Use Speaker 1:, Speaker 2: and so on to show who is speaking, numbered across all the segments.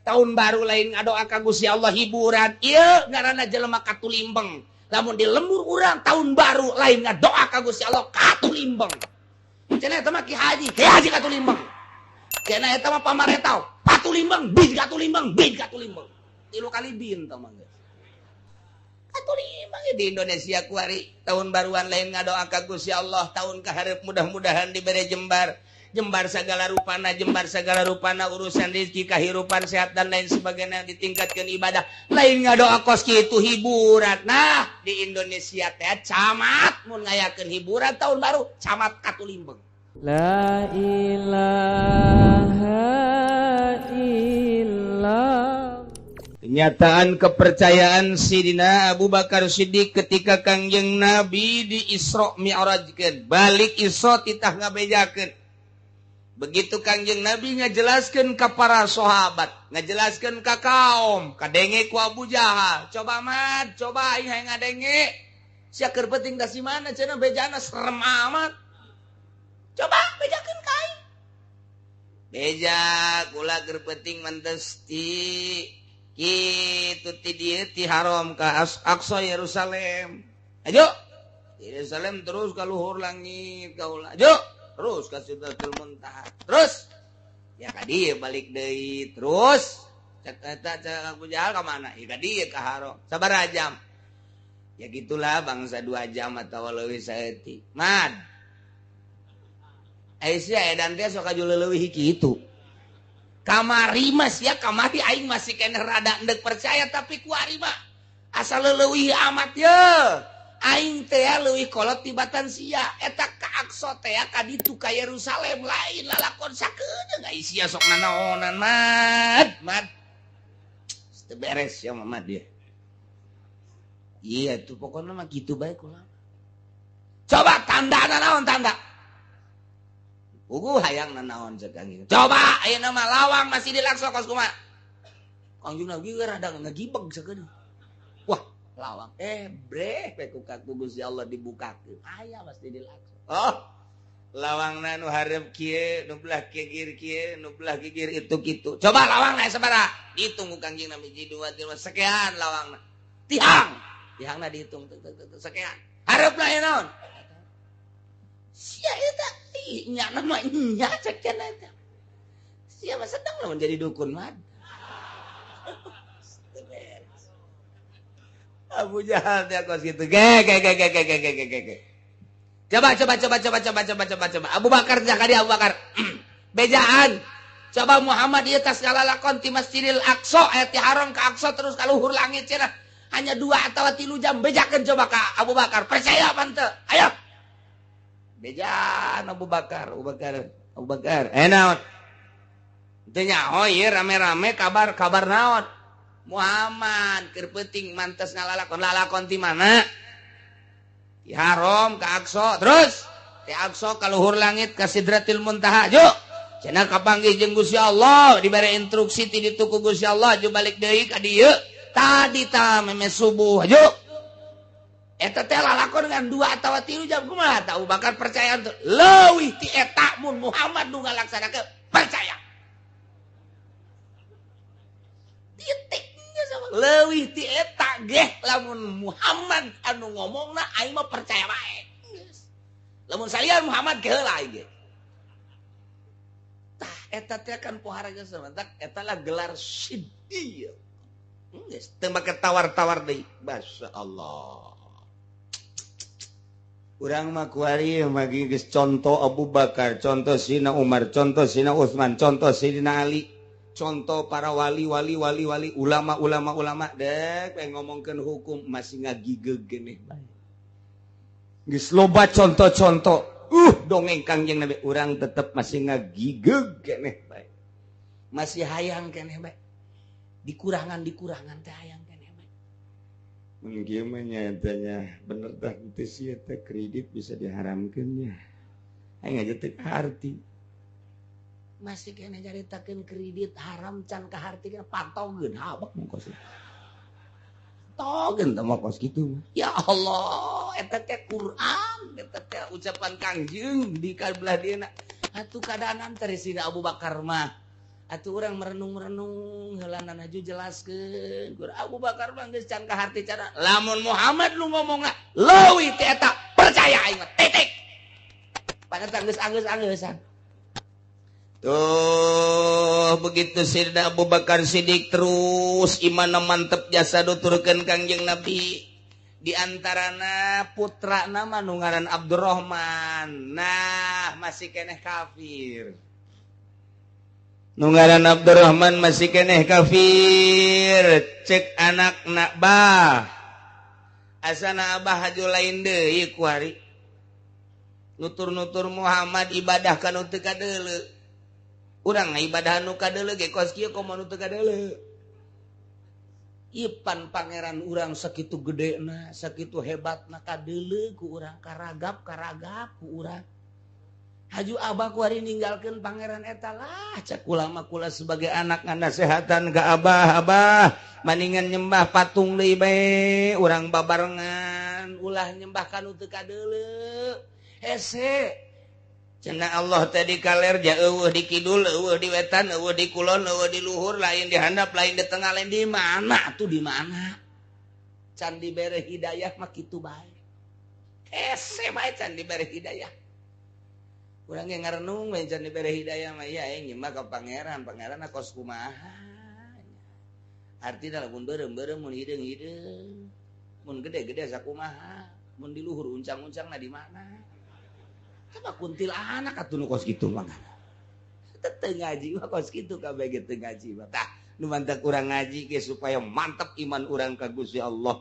Speaker 1: tahun baru lain ngadoa ka Gusti Allah hiburan ieu ngaranna jelema katulimbeng lamun di lembur urang tahun baru lain ngadoa ka Gusti Allah katulimbeng cenah eta mah Ki Haji katulimbeng cenah eta mah pamarentah katulimbeng bin katulimbeng tilu kali bin tah mah katulimbeng di Indonesia kuari tahun baruan lain ngadoa ka Gusti Allah tahun kaharep mudah-mudahan dibere jembar segala rupana urusan rezeki kahirupan sehat dan lain sebagainya ditingkatkan ibadah lain ngadoa kos kitu hiburan nah di Indonesia teh camat mun ngayakeun hiburan tahun baru camat katulimbeng
Speaker 2: la ilaha illallah.
Speaker 1: Kenyataan kepercayaan Sidina Abu Bakar Siddiq ketika Kangjeng Nabi di Isra Mi'rajkeun balik Isra titah ngabejakeun. Begitu Kangjeng Nabi ngajelaskeun ka para sahabat, ngajelaskeun ka kaum, kadenge ku Abu Jahal. Coba Mat, coba aing hayang ngadenge. Sia keur penting da si mana cenah bejana serem amat. Coba bejakeun ka aing. Beja kula keur penting mantes ti kitu ti dieu ti haram ka Aqsa Yerusalem. Ayo. Yerusalem terus ka luhur langit kaula. Ayo. Terus ke Sidratul Muntaha terus ya ka dieu balik deui terus cek eta Abu Jahal ka mana ya ka dieu ka haram sabaraha jam ya gitulah bangsa 2 jam atawa leuwih saeutik mad Aisyah edan teh sok aju leuwih kitu kamari mah sia kamari aing masih keneh rada endek percaya tapi kuari mah asal leuwih amat ye aing teh leuwih kolot tibatan sia eta ka Aqsa teh ka ditu ka Yerusalem lain lalakon sakeun geus sia sok nanaonan mad teu beres ya mah dia iya tuh pokoknya mah kitu bae kula coba tanda naon tanda ugu hayang nanaon ceuk coba ayeuna mah lawang masih dilakso kos kumaha Kangjeng Nabi rada ngagibeg sakeun wah lawang breh peku kaku Gusti Allah dibukakeun aya pasti dilakso oh lawangna nu hareup kieu nu belah gigir kieu nu belah gigir itu kitu coba lawangna sabaraha ditunggu Kangjeng Nabi 1 2 3 sekian lawangna tihangna dihitung sekian hareupna aya naon sia eta nya nama nya cek cenah eta sia mah sedang lamun jadi dukun mah Abu Jahal dia kos gitu. Coba. Abu Bakar jangan dia Abu Bakar. Bejaan. Coba Muhammad ieu tas ngalalakon ti Masjidil Aqsa aya ti haram ka Aqsa terus ka luhur langit cenah. Hanya 2 atawa 3 jam bejakeun coba ka Abu Bakar. Percaya apa henteu? Ayo. Bejaan Abu Bakar. Naon? Teu nyaho ieu rame-rame kabar naon? Muhammad keur penting mantes lalakon ti mana ti haram ka Aqsa terus ti Aqsa ka luhur langit ka Sidratil Muntaha juk cenah kapanggih jeung Gusti Allah dibere instruksi ti ditu ku Gusti Allah aju balik deui ka dieu tadi ta meme subuh juk eta teh lalakon ngan 2 atawa 3 jam kumaha Abu Bakar percaya teu leuwih ti eta mun Muhammad nu ngalaksanakeun percaya titik leuwih ti eta geh lamun Muhammad anu ngomongna aing mah percaya bae. Lamun salian Muhammad geula aing ge. Tah eta teh kan pohara geus sebentak eta lah gelar siddiq. Geus teu make tawar-tawar deui. Masyaallah. Urang mah kuari magi geus contoh Abu Bakar, contoh Sidina Umar, contoh Sidina Utsman, contoh Sidina Ali. Contoh para wali ulama dek ngomongkeun hukum masih ngagigeg geneh bae. Geus loba contoh-contoh. Dongeng Kangjeng Nabi urang tetep masih ngagigeg keneh bae. Masih hayang keneh bae. Dikurangan teh hayang keneh bae. Mun kieu mah nyatanya bener tah teu sia teh kredit bisa diharamkeun nya. Aing aja teu arti. Masih kena caritakeun kredit haram can kahartikeun patogeun habak mongkos. Togeun teh mongkos kitu. Ya Allah, eta teh Quran, eta teh ucapan Kangjeng di kabelah dieuna. Atuh kadaanan teh Sidina Abu Bakar mah. Atuh urang merenung-merenung heula sorangan aju jelaskeun Abu Bakar mah geus can ka harti cara lamun Muhammad lu ngomong leuwih ti eta percaya aing mah titik padahal geus anggeus-anggeusan tuh begitu Sayyidina Abu Bakar Siddiq terus imanna mantep jasa nuturkeun Kangjeng Nabi di antarana putra nama nu ngaran Abdurrahman nah masih keneh kafir nu ngaran Abdurrahman masih keneh kafir cek anakna bah asana abah haju lain deui ku ari nutur-nutur Muhammad ibadah kana teu kadeuleu urang ibadah nu kadeuleu ge kos kieu komo nu teu kadeuleu Ipan pangeran urang sakitu gedena sakitu hebatna kadeuleu ku urang karagap ku urang haju abah ku ari ninggalkeun pangeran eta lah cak ulama kula sebagai anak nganasehatan ka abah maningan nyembah patung deui bae urang babarengan ulah nyembah kanu teu kadeuleu hese cenah Allah tadi kaler ja eueuh di kidul eueuh di wetan eueuh di kulon eueuh di luhur lain di handap lain di tengah lain di mana tuh di mana can dibere hidayah mah kitu bae hese bae can dibere hidayah urang ge ngarenung we can dibere hidayah mah ya aing nyembah ka pangeran kos kumaha artina lamun beureum mun hideung mun gede-gede sakumaha mun di luhur uncang-uncangna di mana Apa kuntil anak atuh nu kos kitu mah. Teu ngaji mah kos kitu kabeh ge teu ngaji mah. Tah nu mantep urang ngaji ge supaya mantep iman urang ka Gusti Allah.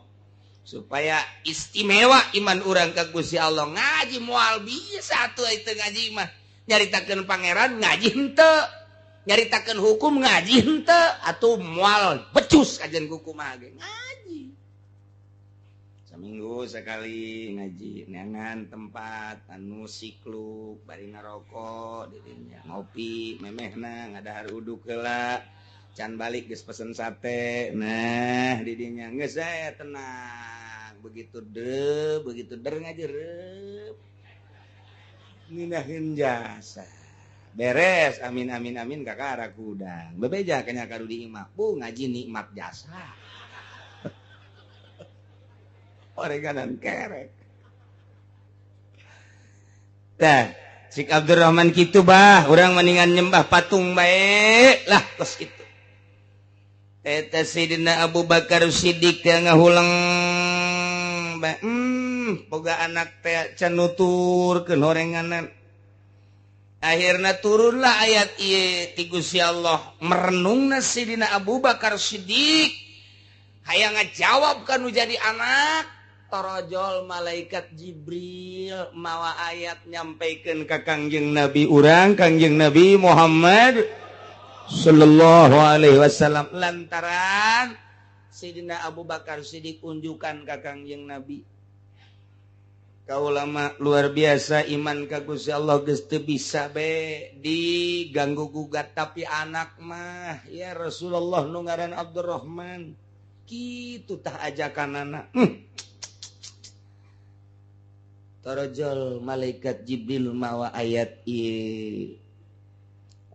Speaker 1: Supaya istimewa iman urang ka Gusti Allah. Ngaji moal bisa atuh teu ngaji mah. Nyaritakeun pangeran ngaji henteu. Nyaritakeun hukum ngaji henteu atuh moal becus kajian kumaha ge. Ngaji. Minggu sekali ngaji neangan tempat anu sikluk bari ngarokok didinya ngopi memehna ngadahar uduk heula can balik geus pesen sate nah didinya geus tenang begitu der ngajerep nginahin jasa beres amin kakara kudang bebeja kanya kadu di imah bu ngaji nikmat jasa orenganan kerek. Tah, cik Abdurrahman kitu bah, urang mendingan nyembah patung bae lah kos kitu. Eta Sayyidina Abu Bakar Siddiq teh ngahulang bae. Boga anak teh can nuturkeun horenganan. Akhirna turunlah ayat ieu ti Gusti Allah merenungna Sayyidina Abu Bakar Siddiq hayang ngajawab kanu jadi anak torojol malaikat Jibril mawa ayat nyampaikeun ka Kangjeng Nabi urang Kangjeng Nabi Muhammad sallallahu alaihi wasallam lantaran Sayyidina Abu Bakar Siddiq unjukan ka Kangjeng Nabi kaulama luar biasa iman ka Gusti Allah geus teu bisa be diganggu gugat tapi anak mah ya Rasulullah nu ngaran Abdurrahman kitu tah ajakanana Tarajal malaikat Jibril mawa ayat ieu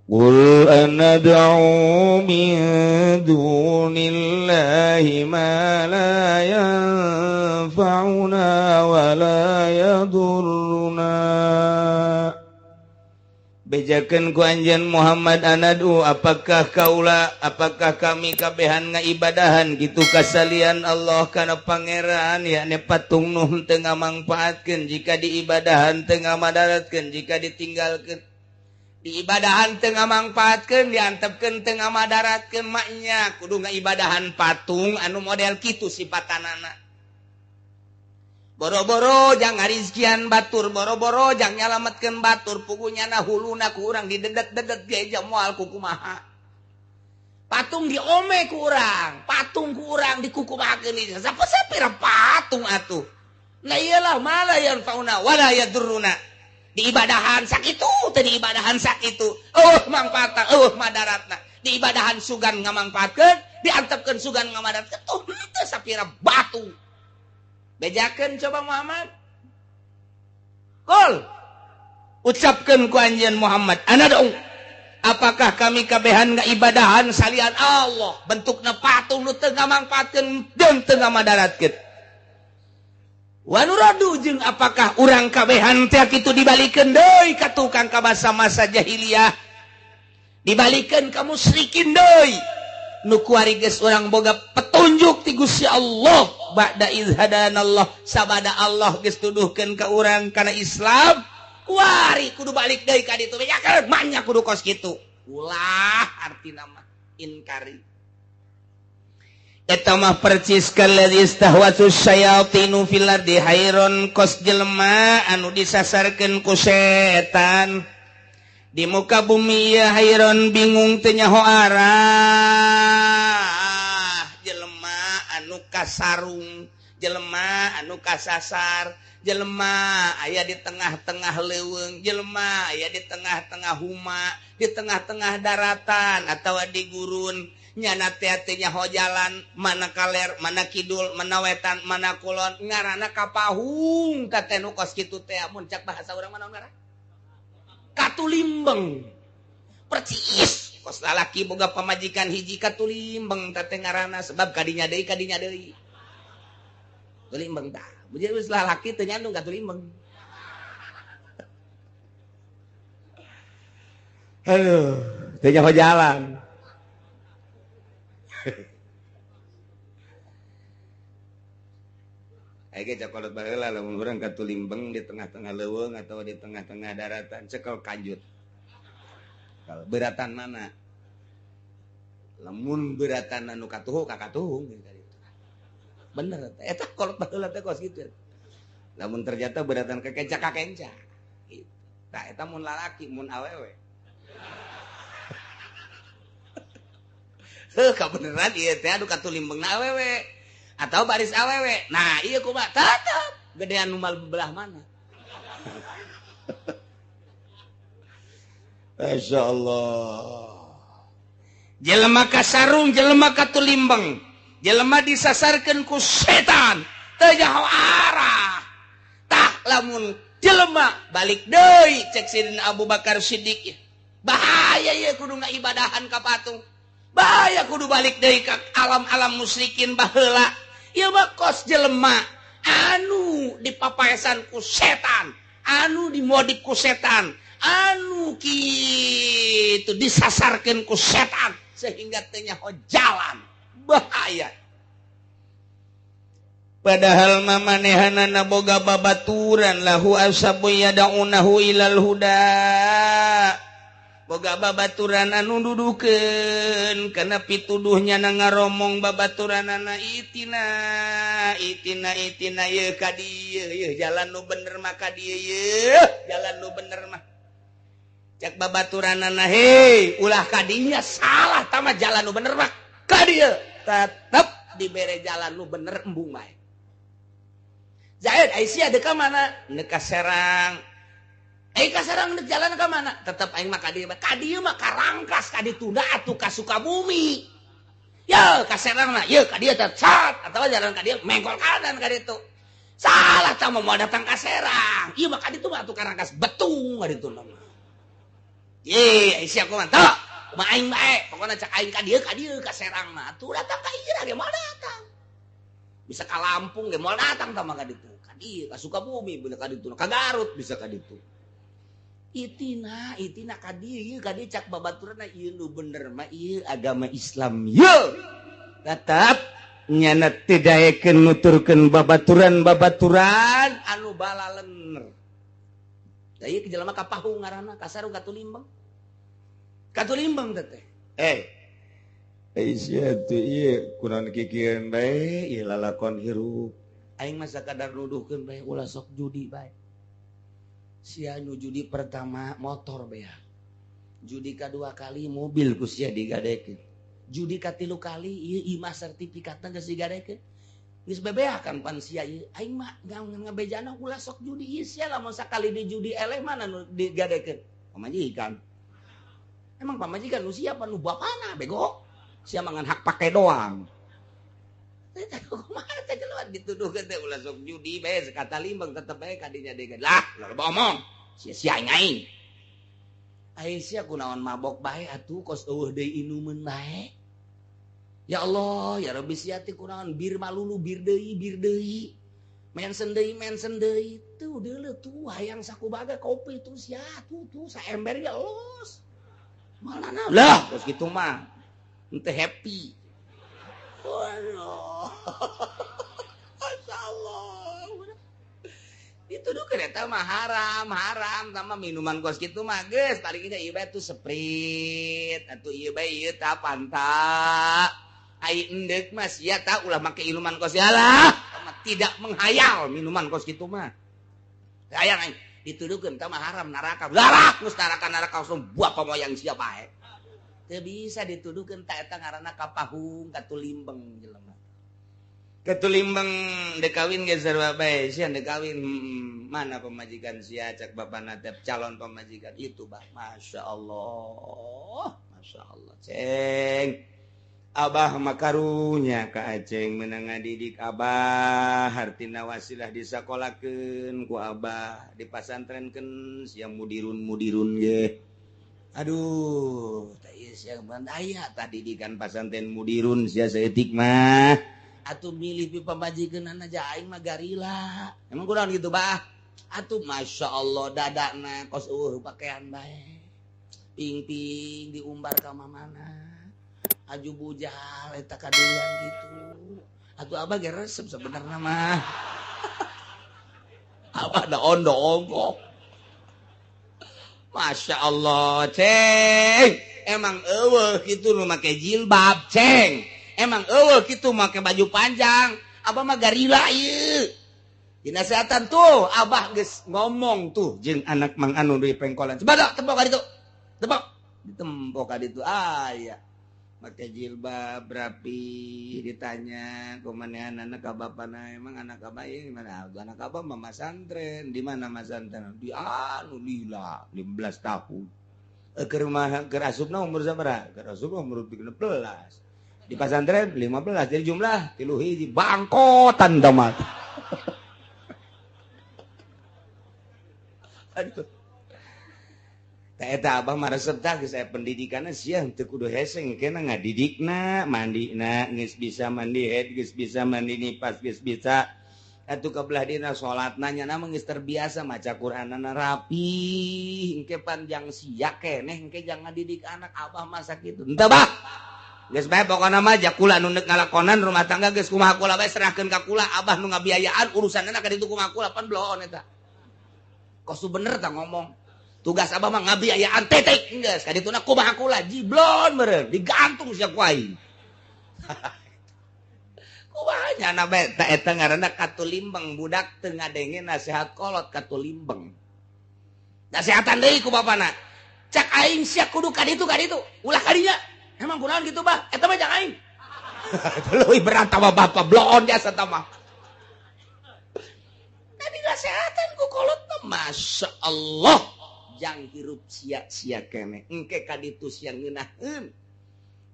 Speaker 1: Qul anad'u min dunillahi ma la yanfa'una wa la yadurruna bejakeun ku anjeun Muhammad anadu apakah kami kabehan ngaibadahan gitu kasalian Allah kana pangeran yakni patung nuh teu ngamangpaatkeun jika diibadahan teu ngamadaratkeun jika ditinggalkeun diibadahan teu ngamangpaatkeun diantepkeun teu ngamadaratkeun maknya kudu ngaibadahan patung anu model kitu sipatanana boro-boro jang ngarizkian batur boro-boro jang nyalametkeun batur pugunyana huluna ku urang didedet-dedet ge ja moal kukumaha patung diome ku urang patung ku urang dikukumahakeun ieu sapira patung atuh nah iyalah mala yang fauna wala yadurruna diibadahan sakitu teh diibadahan sakitu mangpaatna madaratna diibadahan sugan ngamangpaatkeun diantepkeun sugan ngamadatkeun teu sapira batu bejakeun coba Muhammad Qul ucapkeun ku anjeun Muhammad anad'u apakah kami kabehan ngaibadahan salian Allah bentukna patung nu teu ngamangpaatkeun jeung teu ngamadaratkeun wa nuradu jeung apakah urang kabehan teh kitu dibalikeun deui ka tukang ka masa-masa jahiliyah dibalikeun ka musyrikin deui nu kuari geus urang boga petunjuk ti Gusti Allah ba'da iz hadanallah sabada Allah geus tuduhkeun ka urang kana Islam kuari kudu balik deui ka ditu bejakeun manya kudu kos kitu ulah artina mah inkari eta mah percis kalladzi istahwatu syayatinu fil ardi hairon kos jelema anu disasarkeun ku setan di muka bumi ya hairon bingung teu nyaho arah jelema anu kasarung jelema anu kasasar jelema aya di tengah-tengah leuweung jelema aya di tengah-tengah huma di tengah-tengah daratan atawa di gurun nyana teh teu nyaho jalan mana kaler mana kidul mana wetan mana kulon ngaranna kapahung ka nu kos kitu teh mun cak bahasa urang mana ngaranna katulimbeng percis kos lalaki boga pamajikan hiji katulimbeng teh ngaranna sebab kadinya deui tulimbeng tah bujeu geus lalaki teu nyandung katulimbeng aduh teu nyaho jalan Ege cakolot baheula lamun urang katulimbeng di tengah-tengah leuweung atau di tengah-tengah daratan cekel kanjut. Kalau beratan mana? Lamun beratan anu katuhu ka katuhung gitu. Bener eta kolot baheula teh kos kitu. Lamun ternyata beratan ka kenca ka kenca. Gitu. Tah eta mun lalaki mun awewe. Heuh kabeneran ieu teh anu katulimbengna awewe. Atau baris awewe. Nah, iya kumaha tetep gedean numal belah mana. Masyaallah. Jelema kasarung, jelema katulimbeng. Jelema disasarkeun ku setan, teu nyaho arah. Tah lamun jelema balik deui cek Sidina Abu Bakar Siddiq. Bahaya ieu kudu ngaibadahan ka patung. Bahaya kudu balik deui ka alam-alam musyrikin baheula. Ieu mah kos jelema anu dipapaesan ku setan, anu dimodif ku setan, anu kitu disasarkeun ku setan sehingga teu nyaho jalan. Bahaya. Padahal mamanehanana boga babaturan lahu asabu yadaunahu ilal huda. Boga babaturan anu dudukeun kana pituduhnya na ngaromong babaturanana itina ye ka dieu ye jalan nu bener mah ka dieu ye jalan nu bener mah cek babaturanana hei ulah ka dinya salah tah mah jalan nu bener mah ka dieu tetep dibere jalan nu bener embung bae Zaid Aisyah deka mana neka Serang kasarang jalan ke mana? Tetap aing mah ka dieu mah karangkas ka ditunda atuh ka Sukabumi. Ya ka Serangna, ye ka dieu teh cat atawa jalan ka dieu mengkol kanan ka ditu. Salah tah mau datang ka Serang. Ieu mah ka ditu mah atuh karangkas betung ka ditu mah. Ye, Aisyah kumaha? Tah, mah aing bae, pokona cak aing ka dieu ka Serang mah. Atuh datang ka ieu ge moal datang. Bisa ka Lampung ge moal datang tah mah ka ditu. Ka dieu ka Sukabumi bisa ka ditu, ka Garut bisa ka ditu. Itina ka dieu cak babaturanna ieu nu bener mah ieu agama Islam ieu tetep nyana teu daekeun nuturkeun babaturan anu balalener da ieu jelema kapahung ngaranna kasarung katulimbeng teh Aisyah teh ieu kunaon kikieun bae ieu lalakon hirup aing mah sakadar nuduhkeun bae ulah sok judi bae. Sia nu judi pertama motor bea. Judi kedua kali mobil ku sia digadekeun. Judi katilu kali ieu imah sertifikatna geus digadekeun. Geus bebeakan pan sia ieu. Aing mah ngabejana ulah sok judi ieu sia lamun sakali di judi eleh mana nu digadekeun? Pamajikan. Emang pamajikan nu sia apa nu bapana bego? Sia mangan hak pake doang. Kumaha teh keluar dituduhkeun teh ulah sok judi bae sekata limbang tetep bae ka dinya degan. Lah, loba omong. Sia-sia aing. Aisyah kunaon mabok bae atuh kos eueuh deui inumeun bae. Ya Allah, ya Rabbi siati kunaon bir malulu bir deui. Mensen deui tuh deuleu tuh hayang sakubaga kopi tuh sia tuh saember ya los. Malana lah kos kitu mah. Henteu happy. Waduh. Masyaallah. Dituduhkeun eta mah haram sama minuman kos kitu mah geus palingnya ieu bae tuh Sprite atuh ieu bae ieu tah Fanta ai endek mah sia tah ulah make minuman kos lah tidak menghayal minuman kos kitu mah hayang aing dituduhkeun tah mah haram neraka larak geus neraka langsung buah pamoyang sia bae teu bisa dituduhkeun tah eta ngaranna kapahung katulimbeng jelema. Ketulimbang dekawin ge sarua bae sia dekawin mana pemajikan sia cak bapana teh calon pemajikan itu bah masyaallah ceng abah makarunya ka aceng meunang ngadidik abah hartina wasilah disakolakeun ku abah dipasantrenkeun sia mudirun ge aduh tah ieu sia aya tah didikan pasantren mudirun sia saeutik mah atuh milih pi pamajikeunna aja aing mah garila. Emang kunaon gitu, Bah? Atuh masyaallah dadana kos eueuh pakaian bae. Ping-ping diumbar ka mamana. Aju bujal eta kadeulyan gitu. Atuh abah ge resep sebenarnya mah. Abah da ondo-ondo. Masyaallah, Ceng. Emang eueuh kitu nu make jilbab, Ceng. Emang eueuh kitu make baju panjang, abah mah garila ieu. Dinasehatan tuh, abah geus ngomong tuh jeung anak Mang Anu di pengkolan. Coba dah tepok ka ditu. Tepok. Ditempok ka ditu. Aya. Make jilbab rapi ditanya kumanehan anak ka bapana emang anak abah ieu mana? Anak abah mah masantren. Di mana masantren? Di anu lila 15 tahun. Keur rumah keur asupna umur sabaraha? Keur asupna umur 16. Di pasantren 15 jadi jumlah 3 hiji bangkotan damat. Aduh. Tah eta abah mah resep tah geus aya pendidikanna sia teu kudu hese engkena ngadidikna, mandina geus bisa mandi head, geus bisa mandi nipas, geus bisa atuh kabelah dina salatna nya mah geus terbiasa maca Qur'anana rapi, engke panjang sia keneh engke jangan ngadidik anak abah masa kitu. Henteu bah. Geus bae pokona mah jakula nu neuk ngalakonan rumah tangga geus kumaha kula bae serahkeun ka kula abah nu ngabiayaan urusanna ka ditu kumaha kula pan bloon eta. Kosu bener tah ngomong. Tugas abah mah ngabiayaan tetek geus ka dituna kumaha kula jiblon meureun digantung sia ku aing. Kumaha nyana bae tah eta ngaranna katulimbeng budak teu ngadenge nasihat kolot katulimbeng. Nasihatan deui ku bapana. Cak aing sia kudu ka ditu ulah ka dinya. Emang kunaon gitu, Bah? Eta mah jang aing. Leuwih berat sama bapak bloon jasa tamah. Tadi nasehatan ku kolot mah masyaallah. Jang hirup sia-sia keneh. Engke ka ditu sia ngeunaheun.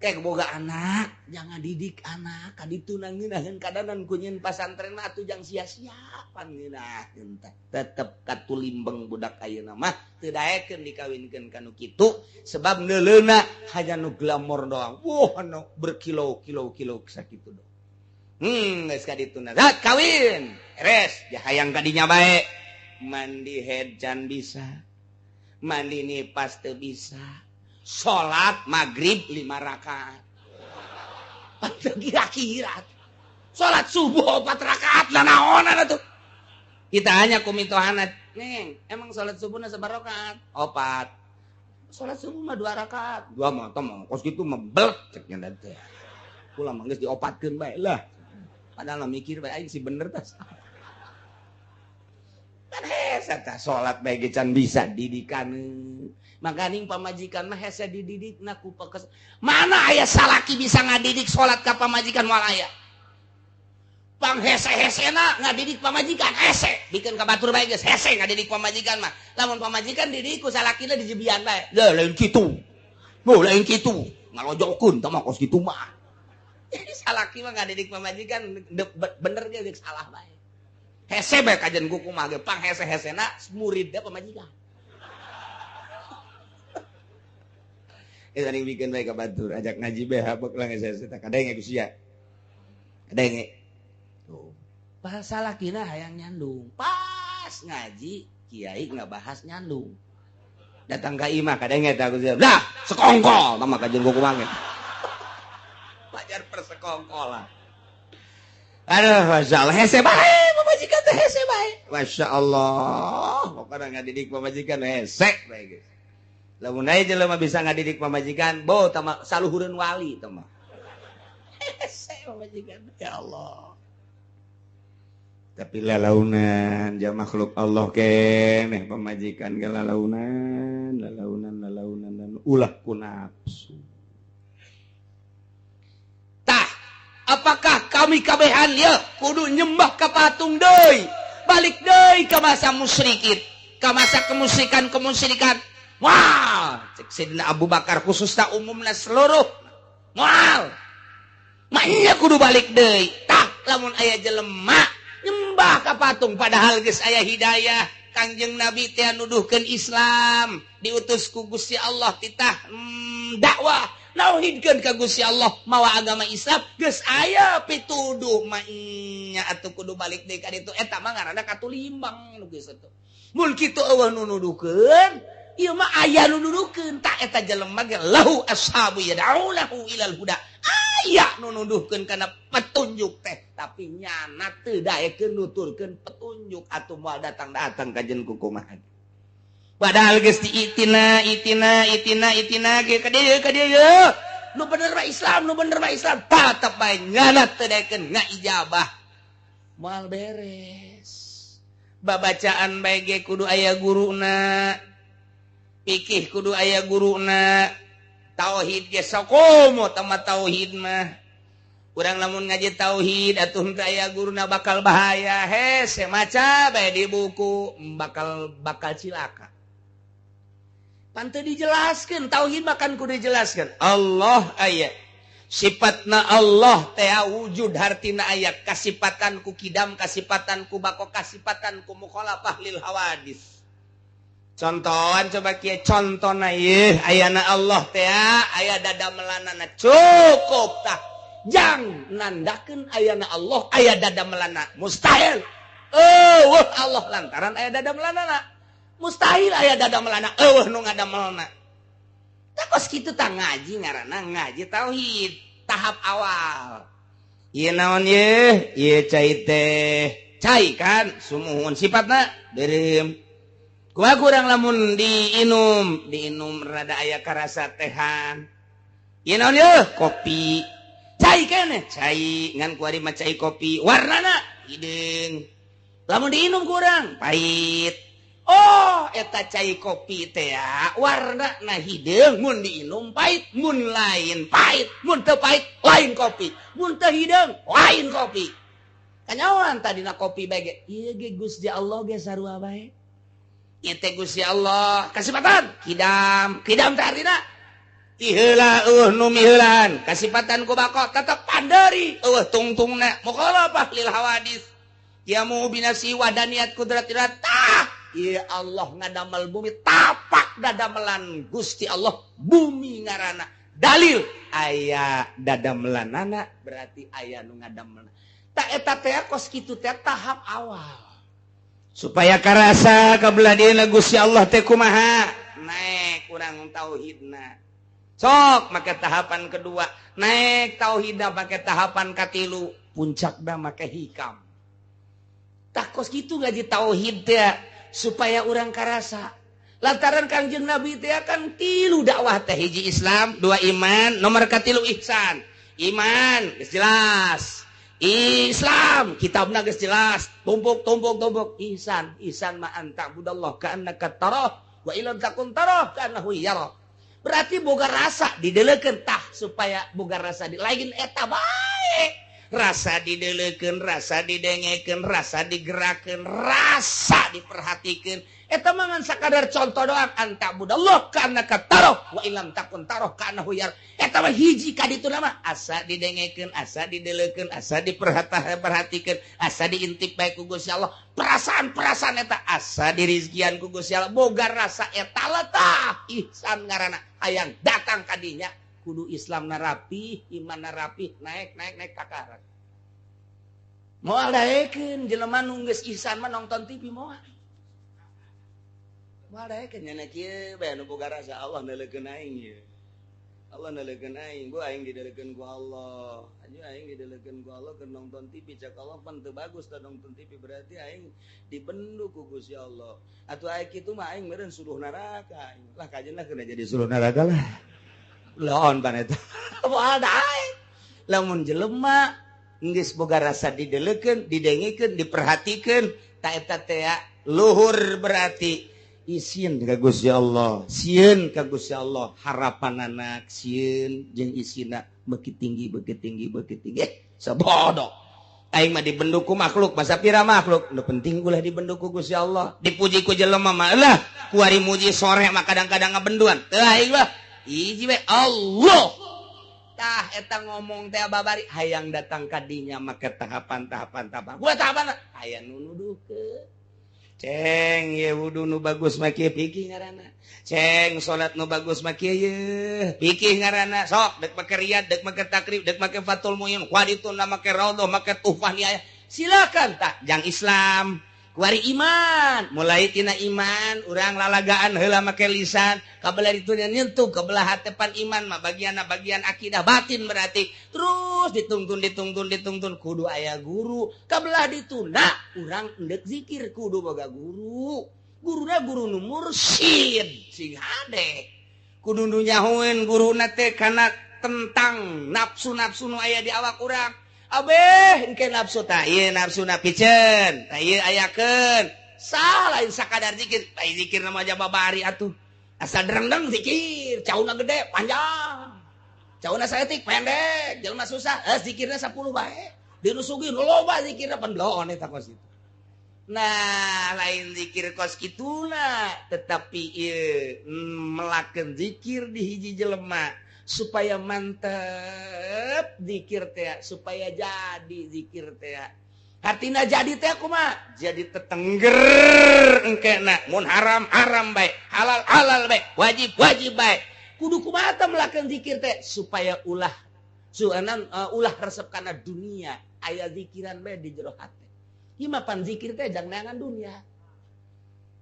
Speaker 1: Kayak boga anak, jangan didik anak ka ditu ngeunaheun kadanan ku nyeun pasantren mah atuh jang sia-sia pan ngeunaheun teh. Tetep katulimbeng budak ayeuna mah teu daekeun dikawinkeun kanu kitu sebab neuleuna hanya nu glamor doang. Wah anu berkilo-kilo sakitu doang. Geus ka ditu na. Zat kawin. Beres, ya hayang ka dinya bae. Mandi head can bisa. Mandi nipas teu bisa. Sholat maghrib 5 rakaat. Kira-kira. Sholat subuh 4 rakaat lah naonan atuh. Kita hanya kumitohana, Neng, emang sholat subuhna sabar rakaat? 4. Sholat subuh mah 2 rakaat. 2 mah tah mah kos kitu mah belek cek nya teh. Kula mah geus diopatkeun bae lah. Padahal mikir bae aing si bener tah. Kan hese tah sholat bae ge can bisa didikan. Makaning pamajikan mah hese dididikna ku pekes. Mana aya salaki bisa ngadidik salat ka pamajikan moal aya. Pang hese-hesena ngadidik pamajikan hese. Bikin ka batur bae geus hese ngadidik pamajikan mah. Lamun pamajikan dididik ku salakina dijebian bae. Dah lain kitu. Mo lain kitu. Ngalojokeun tah mah kos kitu mah. Jadi salaki mah ngadidik pamajikan bener ge geus salah bae. Hese bae kajen ku kumaha ge pang hese-hesena murid da pamajikan. Tadi bikin baik ke batur, ajak ngaji be habek lah saya kadang Gus ya. Kadang tuh. Bahasa lakina hayang nyandung. Pas ngaji kiai enggak bahas nyandung. Datang ka imah kadang eta Gus ya. Dah, sekongkol mah kajen gua kumange. Pajar persekongkolan. Aduh, Masya Allah, hese bae, pemajikan teh hese bae. Masya Allah, pokoknya ngadidik pemajikan hese bae guys. Lamun aya jelema bisa ngadidik pamajikan, bo tama saluhureun wali tama. Hese pamajikan, ya Allah. Tapi lalaunan, ja makhluk Allah keneh pamajikan ge lalaunan dan ulah ku nafsu. Tah, apakah kami kabehan ya kudu nyembah ka patung deui? Balik deui ka masa musyrikin, ka masa kemusyrikan. Wah, cek Sayyidina Abu Bakar khususna umumna seluruh. Wah, maknya kudu balik deui. Tak lamun aya jelema nyembah ka patung padahal geus aya hidayah. Kangjeng Nabi teh nuduhkeun Islam, diutus ku Gusti Allah titah dakwah nauhidkeun ka Gusti Allah mawa agama Islam geus aya pituduh maknya atuh kudu balik deui ka ditu eta mah ngaranna katulimbang nu geus atuh. Mun kitu eueuh nu nuduhkeun ieu mah aya nu nuduhkeun tak eta jelema ge lahu ashabu yad'unahu ilal huda. Aya nu nuduhkeun kana petunjuk teh tapi nyana teu daekeun nuturkeun petunjuk atuh moal datang-datang kajen kukumaha. Padahal geus diitina ge ka dieu. Nu bener mah Islam, tetep bae nyana teu daekeun ngaijabah. Moal beres. Babacaan bae ge kudu aya guruna. Pikih kudu aya guruna. Tauhid ge sakomo tama tauhid mah. Urang lamun ngaji tauhid atuh teu aya guruna bakal bahaya. Hese maca bae di buku bakal cilaka. Pan teu dijelaskeun tauhid makan kudu dijelaskeun. Allah aya. Sifatna Allah teh wujud hartina aya kasipatan ku kidam, kasipatan ku bako, kasipatan ku mukhalafah lil hawadis. Contohan coba kieu contona ieu ayana Allah teh aya dada melanana cukup tah. Jang nandakeun ayana Allah aya dada melana mustahil. Allah lantaran aya dada melanana. Mustahil aya dada melana nu ngadamelna. Tah kos kitu tah ngaji ngaranna ngaji tauhid tahap awal. Ieu naon ieu? Ieu cai teh. Cai kan sumuhun sifatna deureum. Kumaha kurang lamun diinum rada aya karasa tehan. Ieu naon ieu? Kopi. Cai keneh, cai ngan kuari mah cai kopi. Warnana hideung. Lamun diinum kurang pahit. Oh, eta cai kopi teh warnana hideung mun diinum pahit, mun lain pahit, mun teu pahit lain kopi. Mun teu hideung lain kopi. Kanyawan tadina kopi bae ge. Ieu ge Gusti Allah ge sarua bae. Ieu teh Gusti Allah kasipatan kidam teh artina iheula nu miheulan kasipatan ku bako tetep panderi tungtungna mukhalafah lil hawadis yamu binasi wadaniyat kudratirat tah ieu Allah ngadamel bumi tapak dadamelan Gusti Allah bumi ngaranna dalil aya dadamelanana berarti aya nu ngadamelna tak eta teh kos kitu teh tahap awal. Supaya karasa kabelah dieuna Gusti Allah teh kumaha naik urang tauhidna sok make tahapan kedua naik tauhidna make tahapan katilu puncakna make hikam tah kos kitu ngaji tauhid teh supaya urang karasa lantaran Kangjeng Nabi teh kan tilu dakwah teh hiji Islam dua iman nomor katilu ihsan iman geus jelas Islam kitabna geus jelas tumpuk ihsan mah anta budallah ka annaka tarah wa illam takun tarah ka annahu yara berarti boga rasa dideleukeun tah supaya boga rasa di lain eta bae rasa dideleukeun, rasa didengekeun, rasa digerakeun, rasa diperhatikan. Eta mah ngan sakadar contoh doang. Anta budallah kana kataroh wa ilam takun taroh kana huyar. Eta mah hiji ka ditu nama asa didengekeun, asa dideleukeun, asa diperhatikeun, asa diintip bae ku Gusti Allah. Perasaan-perasaan eta asa dirizkian ku Gusti Allah. Boga rasa eta tah ihsan ngaranna. Hayang datang ka dinya kudu Islam rapi, iman rapi, naik kakarak. Moal daekeun jelema nu geus ihsan mah nonton TV moal. Wadah kenyana kieu bae anu boga rasa Allah naleukeun aing ye. Allah naleukeun aing, gua aing didaleukeun ku Allah. Aju aing didaleukeun ku Allah keur nonton TV cak Allah pan teu bagus tah nonton TV berarti aing dibendu ku Gusti Allah. Atuh aya kitu mah aing meureun suruh neraka. Lah kajenna kena jadi suruh neraka lah. Laon pan eta. Moal da aing. Lamun jelema geus boga rasa dideleukeun, didengekeun, diperhatikeun, ta eta teh luhur berarti isin ka Gusti Allah, sieun ka Gusti Allah, harapan anak sieun jeung isina beuki tinggi. Sabodo. Aing mah dibendu ku makhluk, masa pira makhluk? Nu penting ulah dibendu ku Gusti Allah. Dipuji ku jelema mah eulah, kuari muji sore mah kadang-kadang ngabenduan. Teu aing mah hiji we Allah. Tah eta ngomong teh babari hayang datang ka dinya make tahapan-tahapan. Kumaha tahapan? Aya nu nuduhkeun. Ceng ye wudu nu bagus mah kieu pikih ngaranna. Ceng salat nu bagus mah kieu ye pikih ngaranna. Sok dek make riyad, dek make takrib, dek make fatul muin, kuadituna make raudhah, make tuhfah ni aya. Silakan tah jang Islam. Kuari iman, mulai tina iman urang lalagaan heula make lisan, kabelah ditunya nyentuh kabelah hatepan iman mah bagian akidah batin berarti. Terus dituntun kudu aya guru, kabelah dituna urang endek zikir kudu boga guru. Guruna guru nu mursyid sing hade. Kudu nu nyahoeun guruna teh kana tentang nafsu-nafsu nu aya di awak urang. Abeh engke nafsu tah ieu nafsuna piceun tah ieu ayakeun sah lain sakadar zikir ai zikir nama aja babari atuh asal derengdeng zikir cauna gede panjang cauna saeutik pendek jelema susah zikirna 10 bae di nu sugih nu loba zikirna pendloon eta kos itu. Nah lain zikir kos kituna tetapi ieu melakeun zikir di hiji jelema supaya mantep zikir teh supaya jadi zikir teh artina jadi teh kumaha jadi tetengger engkena mun haram bae halal bae wajib bae kudu kumaha teh melakeun zikir teh supaya ulah resep kana dunia aya zikiran bae di jero hate ieu mah pan zikir teh jang neangan dunia.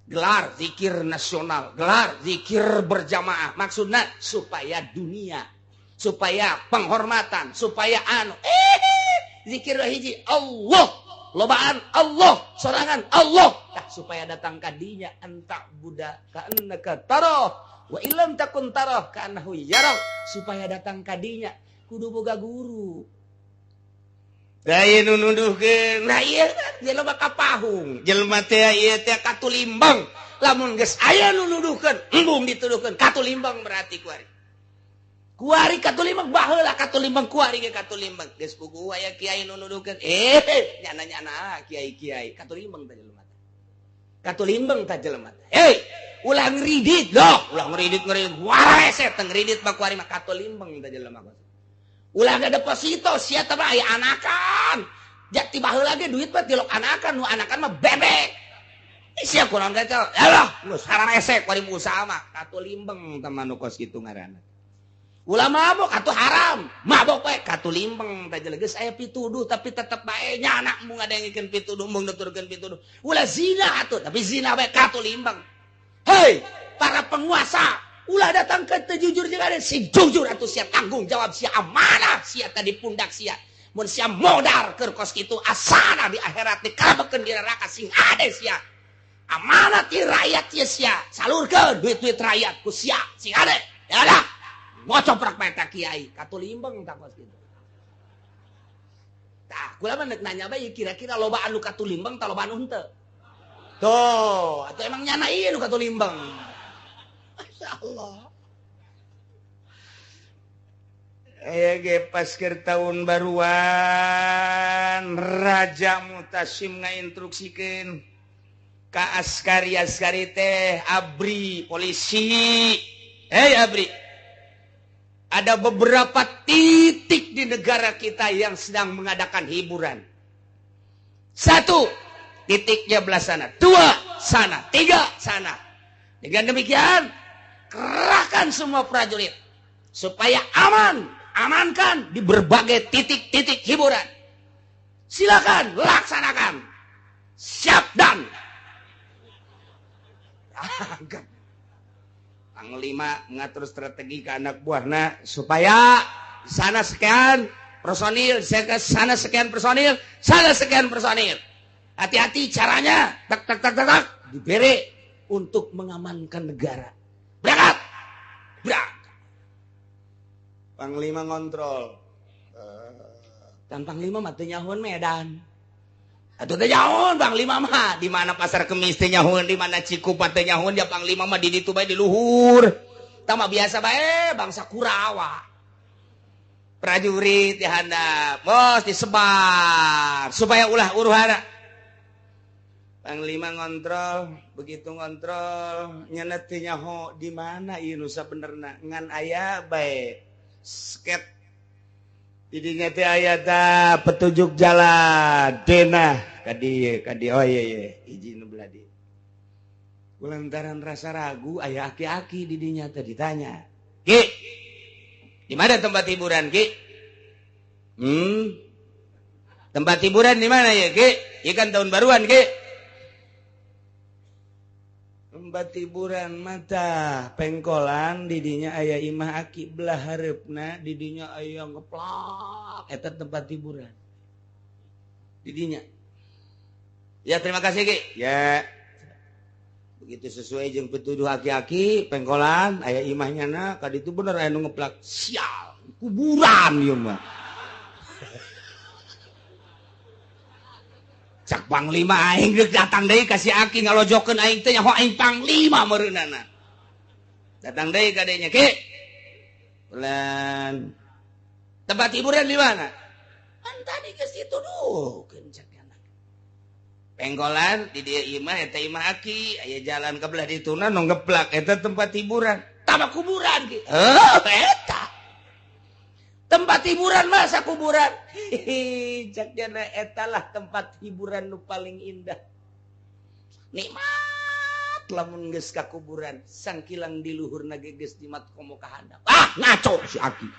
Speaker 1: Gelar zikir nasional, gelar zikir berjamaah. Maksudnya supaya dunia, supaya penghormatan, supaya zikir hiji Allah, lobaan Allah, sorangan Allah. Supaya datang kadinya anta budak ka'annaka taroh wa illam takun taroh ka'annahu yarah. Supaya datang kadinya kudu boga guru. Daya nunuduhkeun. Nah ieu jelema kapahung. Jelema teh ieu teh katulimbang. Lamun geus aya nunuduhkeun, embung dituduhkeun katulimbang berarti kuari. Kuari katulimbang baheula katulimbang kuari ge katulimbang. Geus puguh aya kiai nunuduhkeun. Nyana-nyana kiai-kiai katulimbang teh jelema teh. Katulimbang teh jelema teh. Ulah ngridit doh, ulah ngridit. Wae set ngridit mah kuari mah katulimbang teh jelema teh. Ulah ada deposito sia teh mah aya anakan. Jak tiba heula ge duit mah tilok anakan, nu anakan mah bebek. Sia kurang gacal. Yalah, geus hararese kuari usaha mah katulimbeng teh manu kos kitu ngaranna. Ulah mabok atuh haram, mabok we katulimbeng teh geus aya pituduh tapi tetep bae nyana mung ngadengikeun pituduh mung nuturkeun pituduh. Ulah zina atuh tapi zina we katulimbeng. Hei, para penguasa ulah datang ke jujur jeung ada si jujur atuh sia tanggung jawab sia amanah sia tadi pundak sia mun sia modal keur kos kitu asana di akhirat dikabekeun di neraka sing ade sia amanah ti rakyat sia salurkeun duit-duit rakyat ku sia sing ade ya dah ngocoprak bae ta kiai katulimbeng ta kos kitu tah kula mah nanya bae kira-kira loba anu katulimbeng tah loba anu henteu tuh atuh emang nyana ieu nu katulimbeng. Masya Allah. pas ke tahun baruan Raja Mutasim ngainstruksikan ka askari teh abri polisi. Abri, ada beberapa titik di negara kita yang sedang mengadakan hiburan. 1, titiknya belah sana. 2, sana. 3, sana. Dengan demikian, kerahkan semua prajurit supaya amankan di berbagai titik-titik hiburan. Silakan laksanakan. Siap dan Panglima mengatur strategi ke anak buahnya supaya sana sekian personil, sana sekian personil, sana sekian personil. Hati-hati caranya, tak diberi untuk mengamankan negara. Berangkat. Panglima ngontrol. Dan Panglima mah teu nyahoan Medan. Atuh teh nyahoan Panglima mah di mana Pasar Kemis teh nyahoan, di mana Cikupa teh nyahoan, ya Panglima mah di ditu bae di luhur. Tah mah biasa bae bangsa Kurawa. Prajurit dihandap, bos disebar supaya ulah uruhara. Panglima ngontrol, begitu ngontrol nyana teu nyaho di mana ieu nu sabenerna ngan aya bae sket. Didinya teh aya ta petunjuk jalan denah ka dieu oh iya hiji nu belah dieu. Kulantaran rasa ragu aya aki-aki didinya teh ditanya, "Ki, di mana tempat hiburan, Ki?" Tempat hiburan di mana ya, Ki? Ikan tahun baruan, Ki. Tempat hiburan mata pengkolan didinya aya imah aki belah hareupna didinya aya ngeplak eta tempat hiburan didinya. Ya terima kasih Ki. Ya begitu sesuai jeung petuduh aki-aki pengkolan aya imahnya na ka ditu bener aya nu ngeplak. Sial kuburan ieu mah. Cak Panglima aing geus datang deui ka si Aki ngalojokeun aing teh nyaho aing Panglima meureunana. Datang deui ka dinya, Ki. Ulan. Tempat hiburan di mana? Kan tadi ke situ dukeun cak anak. Penggolan di dieu imah eta imah Aki, aya jalan ka belah dituna nu ngeplak eta tempat hiburan. Tama kuburan Ki. Eta. Tempat hiburan masa kuburan. Cak jana etalah tempat hiburan nu paling indah. Nikmat lamun geus ka kuburan, sangkilang di luhurna ge geus dimat komo ka handap. Ngaco si Aki.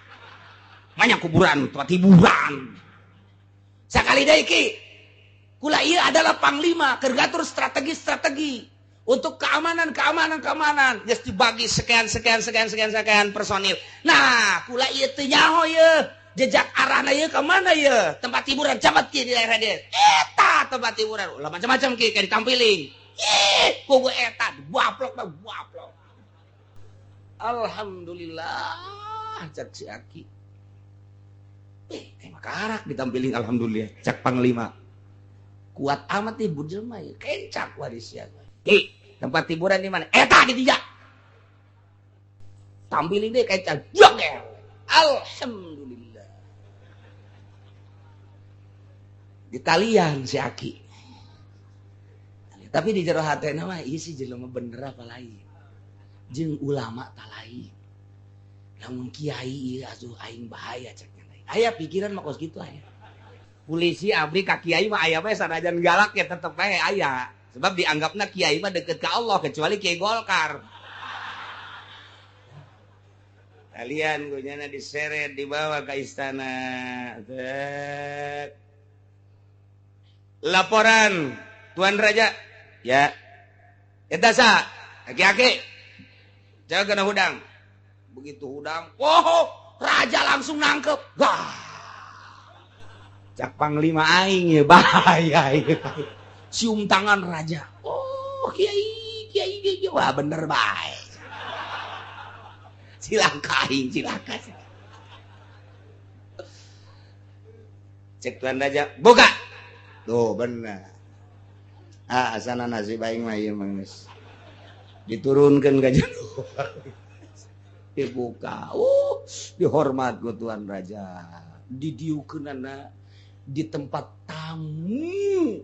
Speaker 1: Manya kuburan tempat hiburan. Sakali deui Ki. Kula ieu adalah Panglima keur ngatur strategi untuk keamanan. Geus dibagi sekian personil. Nah, kula ieu teu nyaho ieu. Jejak arahna ieu ka mana ieu? Tempat hiburan camat Ki di daerah dieu. Eta tempat hiburan. Ulah macam-macam Ki kayak ditampilin. Kugu eta dibaplok. Alhamdulillah cak si Aki. Kayak makarak ditampilin alhamdulillah. Cak Panglima. Kuat amat nih jelema ieu. Kencak warisnya. Ki, tempat hiburan di mana? Eta di dieu. Tampilin deh kencak. Jogel. Alhamdulillah. Di talian si Aki. Tapi di jero hatena mah ieu si jelema bener apa lain. Jeung ulama tah lain. Lamun kiai ieu asuh aing bahaya cek. Aya pikiran mah kos kitu aya. Polisi abri ka kiai mah aya bae sanajan galak ya tetep bae aya. Sebab dianggapna kiai mah deket ke Allah kecuali Kiai Golkar. Kalian gunyana diseret dibawa ke istana. Laporan Tuan Raja. Ya. Eta sa? Aki-aki. Jaga kena hudang. Begitu hudang, Raja langsung nangkep. Cak Panglima aing ya bahaya ieu. Cium tangan Raja. Kiai. Wah bener bae. Cilaka. Cek Tuan Raja, buka. Tuh bener. Asana nasib aing mah ieu mah geus diturunkeun ka jero. Dibuka. dihormat ku Tuan Raja didiukeunana di tempat tamu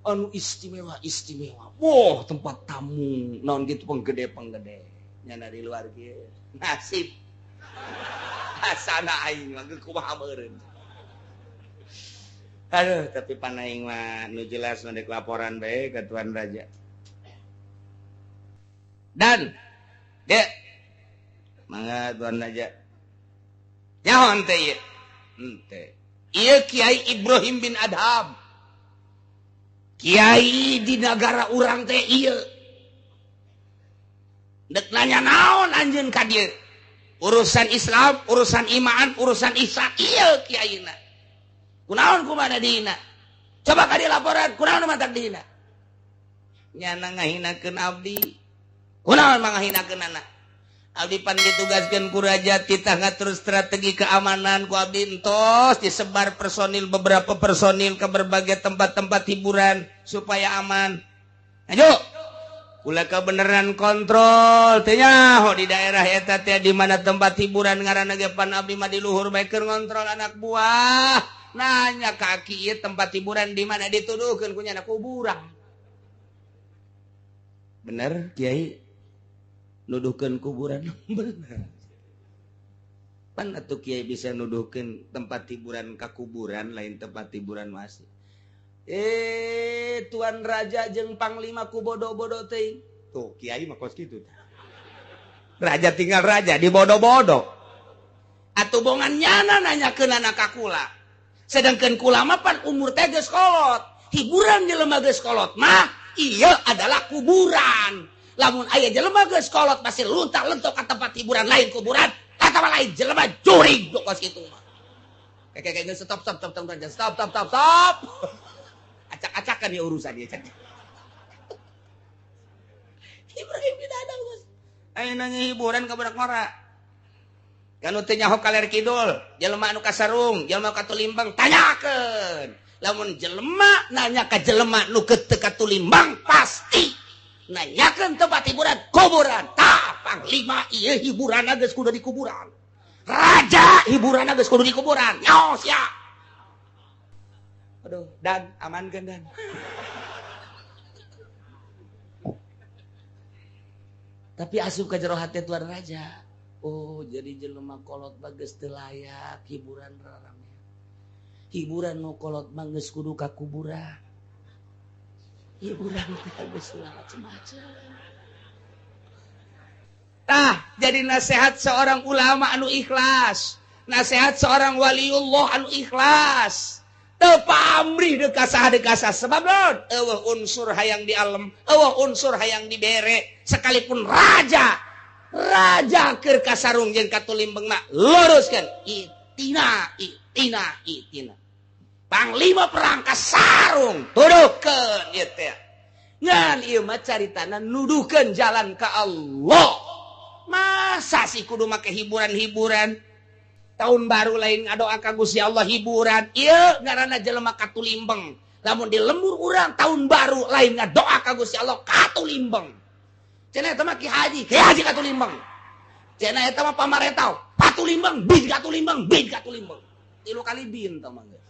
Speaker 1: anu istimewa tempat tamu naon gitu penggede nyana di luar kieu nasib asana aing mah kumaha meureun. Aduh, tapi panaing mah nu jelas nu dek laporan bae ka Tuan Raja. Dan dek mangga Tuan Raja. Nyaon teh ieu? Henteu. Ieu Kiai Ibrahim bin Adham. Kiai di negara urang teh ieu. Dek nanya naon anjeun ka dieu? Urusan Islam, urusan iman, urusan ihsan ieu kiaina. Kunaon kumaha dina? Coba ka dieu laporan, kunaon mantak dina? Nyana ngahinakeun abdi. Kunaon mangahinakeun anak? Abdi pan ditugaskeun ku raja titah ngatur strategi keamanan ku abdi entos disebar beberapa personil ke berbagai tempat-tempat hiburan supaya aman. Ayo. Ulah kebenaran kontrol teh nyaho di daerah eta teh di mana tempat hiburan ngaranna ge pan abdi mah di luhur bae keur ngontrol anak buah. Nanya kaki ieu tempat hiburan di mana dituduhkeun ku nya kuburan. Bener Kiai? Nuduhkeun kuburan bener. Pan atuh Kiai bisa nuduhkeun tempat hiburan ka kuburan lain tempat hiburan masih. Tuan Raja jeung Panglima ku bodo-bodo teh. Tuh Kiai mah kos kitu. Raja tinggal raja di bodo-bodo. Atuh bongan nyana nanyakeun anak kula. Sedangkan kula mah pan umur teh geus kolot. Hiburan jelema geus kolot mah ieu adalah kuburan. Lamun aya jelema geus kolot masih luntak-lentok ka tempat hiburan lain kuburan, atawa lain jelema jurig kos kitu mah. Kayak stop. Acak-acakan ya urusan dia. Ibrahim bin Adham bos. Ayo nanya hiburan ke budak ngora. Kanu teu nyaho kaler kidul, jelema anu kasarung, jelema katulimbang tanyakeun. Lamun jelema nanya ka jelema nu teu katulimbang pasti nanyakeun tempat hiburan kuburan. Tah Panglima ieu hiburanna geus kudu di kuburan. Raja hiburanna geus kudu di kuburan. Nyos ya. Aduh, Dan, amankan Dan. Tapi asup ka jero hate Tuan Raja. Oh, jadi jelema kolot bagus teu layak hiburan rarame. Hiburan nu kolot mah geus kudu ka kuburan. Hiburan teh geus macam-macam. Tah, jadi nasihat seorang ulama anu ikhlas, nasihat seorang waliullah anu ikhlas. Pamrih dekasa sebab non unsur hayang di alam unsur hayang dibere sekalipun raja keur kasarung jeung katulimbeng mak luruskeun itina Panglima perang kasarung tuduhkeun ieu teh ngan ieu mah caritana nuduhkeun jalan ka Allah. Masa sih kudu make hiburan tahun baru lain ngadoa ka Gusti Allah hiburan ieu ngaranna jelema katulimbeng. Lamun di lembur urang tahun baru lain ngadoa ka Gusti Allah katulimbeng. Cenah eta mah Ki Haji katulimbeng. Cenah eta mah pamarentah katulimbeng bin katulimbeng. Tilu kali bin tah mah geus.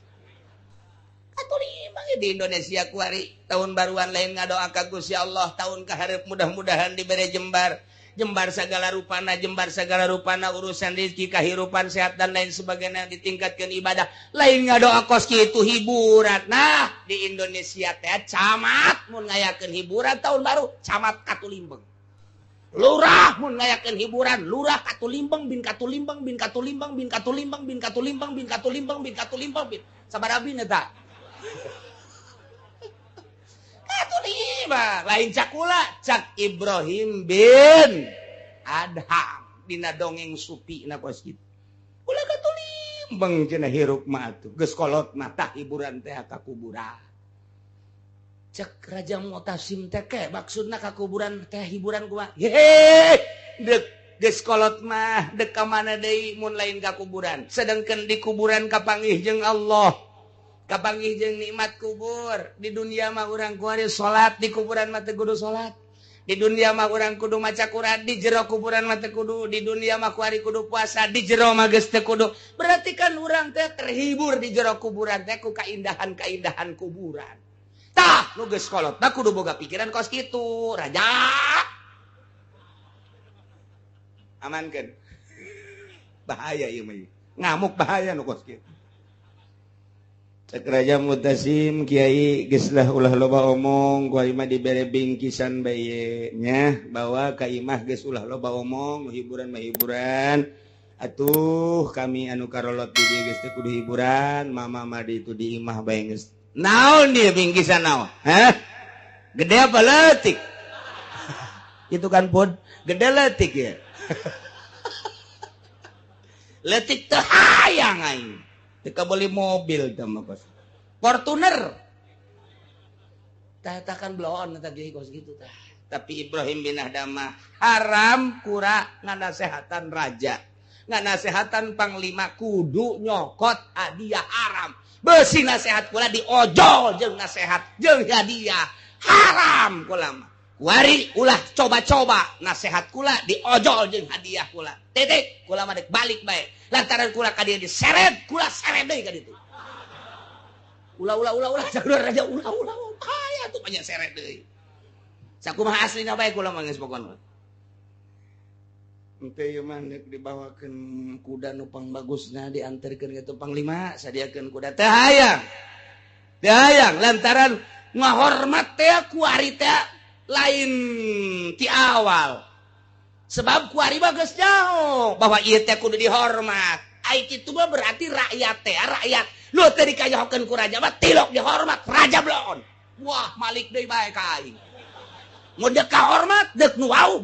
Speaker 1: Katulimbeng di Indonesia kuari tahun baruan lain ngadoa ka Gusti Allah tahun kaharep mudah-mudahan dibere jembar segala rupana urusan rezeki kahirupan sehat dan lain sebagainya ditingkatkan ibadah lain ngadoa kos kitu hiburan. Nah di Indonesia teh camat mun ngayakeun hiburan tahun baru camat katulimbeng, lurah mun ngayakeun hiburan lurah katulimbeng bin sabaraha bin eta katulimbang lain cakula cak Ibrahim bin Adham dina dongeng supi na kos kitu ulah katulimbang cenah hirup mah atuh geus kolot mah tah hiburan teh ka kuburan cek Raja Mu'tasim teh ke maksudna ka kuburan teh hiburan kumaha dek geus kolot mah dek ka mana deui mun lain ka kuburan sedengkeun di kuburan kapanggih jeung Allah kapanggih jeung nikmat kubur. Di dunia mah urang kuari salat di kuburan mah teu kudu salat. Di dunia mah urang kudu maca Quran, di jero kuburan mah teu kudu, di dunia mah kuari kudu puasa, di jero mah geus teu kudu. Berarti kan urang teh terhibur di jero kuburan teh ku kaindahan-kaindahan kuburan. Tah, nu geus kolot, tah kudu boga pikiran kos kitu, raja. Amankeun. Bahaya ieu mah. Ngamuk bahaya nu kos kitu. Cek Raja Mutasim Kiai geuslah ulah loba omong ku imah dibere bingkisan bae nya bawa ka imah geus ulah loba omong hiburan mah hiburan atuh kami anu karolot di dieu geus teh kudu hiburan mama mah di itu di imah bae geus naon dia bingkisan naon hah gede apa leutik itu kan pun gede leutik ya leutik teu hayang aing teu beli mobil teh mah kos Fortuner tah kan bloon tadi kos gitu tah tapi Ibrahim bin Adham haram kura nganasehatan raja nganasehatan panglima kudu nyokot hadiah haram beusi nasehat kula diojol jeung nasehat jeung hadiah haram kula mah wari ulah coba-coba nasehat kula diojol jeung hadiah kula titik kula mah dek balik bae lantaran kula ka dieu diseret kula seret deui ka ditu ulah sakur raja ulah aya tuh banyak seret deui sakumaha aslina bae kula mah geus pokona teu ieu mah neuk dibawakeun kuda nu pang bagusna dianterkeun ka panglima sadiakeun kuda teu hayang lantaran ngahormat teh kuari teh lain ti awal sebab kuari mah geus nyaho bahwa ieu teh kudu dihormat ai kitu mah berarti rakyat lu teh dikayahokeun ku raja mah tilok dihormat raja bloon wah malik deui bae ka aing mun dek kahormat dek nu wau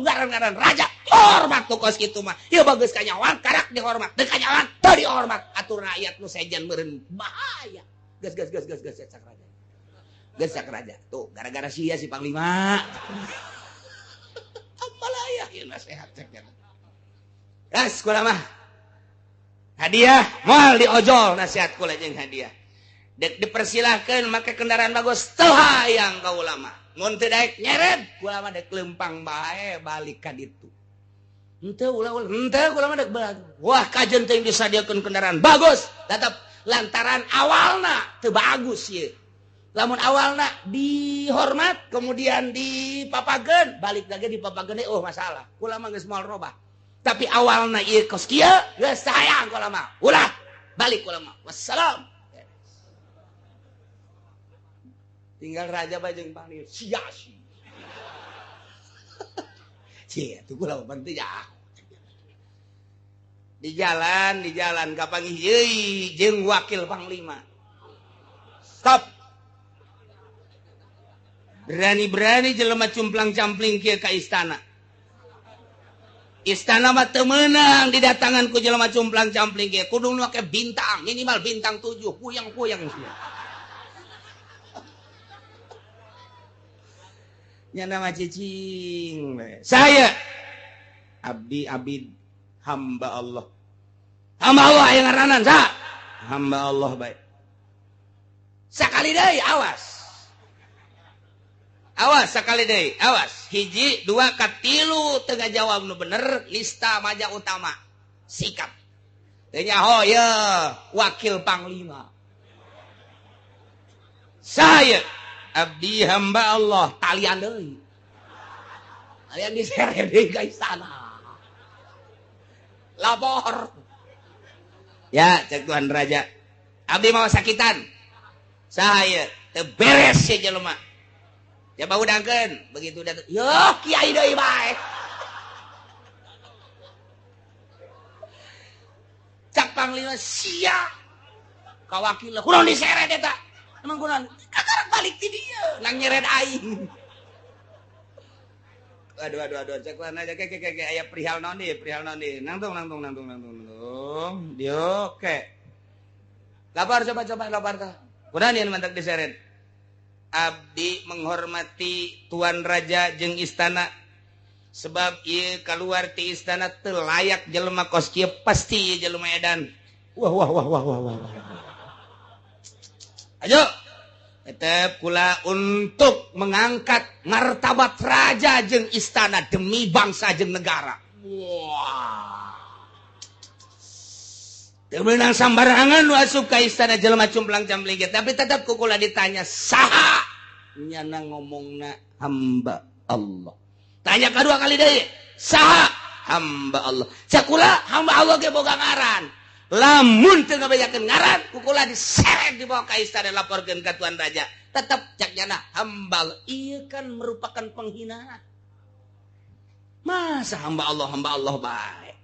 Speaker 1: ngaran-ngaran raja hormat tuh kos kitu mah ieu bagus kanyawan karak dihormat dek kanyawan teu dihormat atur rakyat nu sejen meureun bahaya geus cak raja geus cak raja tuh gara-gara sia si panglima apalah ya ieu nasehat cek gas kula mah hadiah moal diojol nasihat kula jeung hadiah dek dipersilahkeun make kendaraan bagus teu hayang ka ulama mun teu daek nyeret kula mah dek lempang bae balik ka ditu henteu kula mah dek balik wah kajen teh disadiakeun kendaraan bagus tetep lantaran awalna teu bagus ieu lamun awalna dihormat kemudian dipapageun balik lagi dipapageun oh masalah kula mah geus moal robah tapi awalna ieu kos kieu geus sayang kula mah ulah balik kula mah wassalam tinggal raja bajeng panggil sia-sia cie tuh kula penting ya di jalan kapanggih yeui jeung wakil panglima stop berani jelema cumplang-campling kieu ka istana mah teu meunang didatangan ku jelema cumplang-campling kieu kudu make bintang minimal bintang 7 puyang-puyang sia nya nama cicing saya abdi hamba Allah yang ngaranan sa hamba Allah baik sakali deui awas sakali deui awas hiji dua katilu teu ngajawab nu bener lista maja utama sikap teu nyaho ye wakil panglima saya abdi hamba Allah talian deui talian diseret deui ka istana lapor ya cek tuan raja abdi mau sakitan saya teu beres ya jelema ya baudangkeun begitu datang yo kiai deui bae cak panglima sia ka wakil kunaon diseret eta emang kunaon kakarak balik ti dieu nang nyeret aing aduh cek lan aja ke aya perihal naon deui nangtung dio ke lapar coba lapar tah kunaon ieu mantak diseret abdi menghormati tuan raja jeung istana sebab ieu keluar ti istana teu layak jelema kos kieu pasti ieu jelema edan wah ayo tetep kula untuk mengangkat martabat raja jeung istana demi bangsa jeung negara. Wah. Teu meunang sambarangan asup ka istana jelema cumplang campliget, tapi tetep ku kula ditanya saha nyana ngomongna hamba Allah. Tanya kedua kali deui, saha hamba Allah. Sakula hamba Allah ge boga ngaran. Lamun teu ngabejakeun ngaran, ku kula diseret dibawa ka istana laporkeun ka tuan raja. Tetep cak nyana hamba Allah. Ieu kan merupakan penghinaan. Masa hamba Allah bae.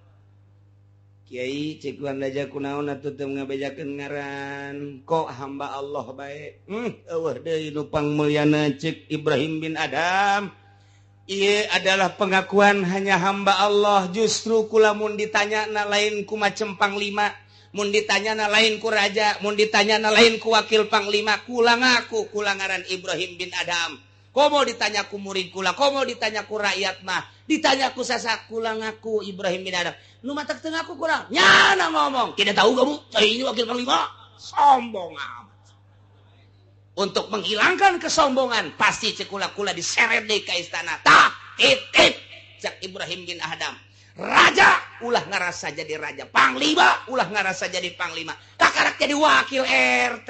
Speaker 1: Kiai cek tuan raja kunaon atuh teu ngabejakeun ngaran, kok hamba Allah bae. Eueuh deui nu pangmulyana cek Ibrahim bin Adam. Ieu adalah pengakuan hanya hamba Allah. Justru kula mun ditanyana lain ku macem panglima, mun ditanyana lain ku raja, mun ditanyana lain ku wakil panglima, kula ngaku kula ngaran Ibrahim bin Adam. Komo ditanya ku murid kula, komo ditanya ku rakyat mah, ditanya ku sasak kula ngaku Ibrahim bin Adam. Nu matak teu ngaku kurang nyana ngomong, tidak tahu kamu saya ini wakil panglima, sombong amat. Untuk menghilangkan kesombongan, pasti cekula-kula diseret deh ke istana. Tah, titip, cak Ibrahim bin Adam. Raja, ulah ngerasa jadi raja. Panglima, ulah ngerasa jadi panglima. Kakarak jadi wakil RT.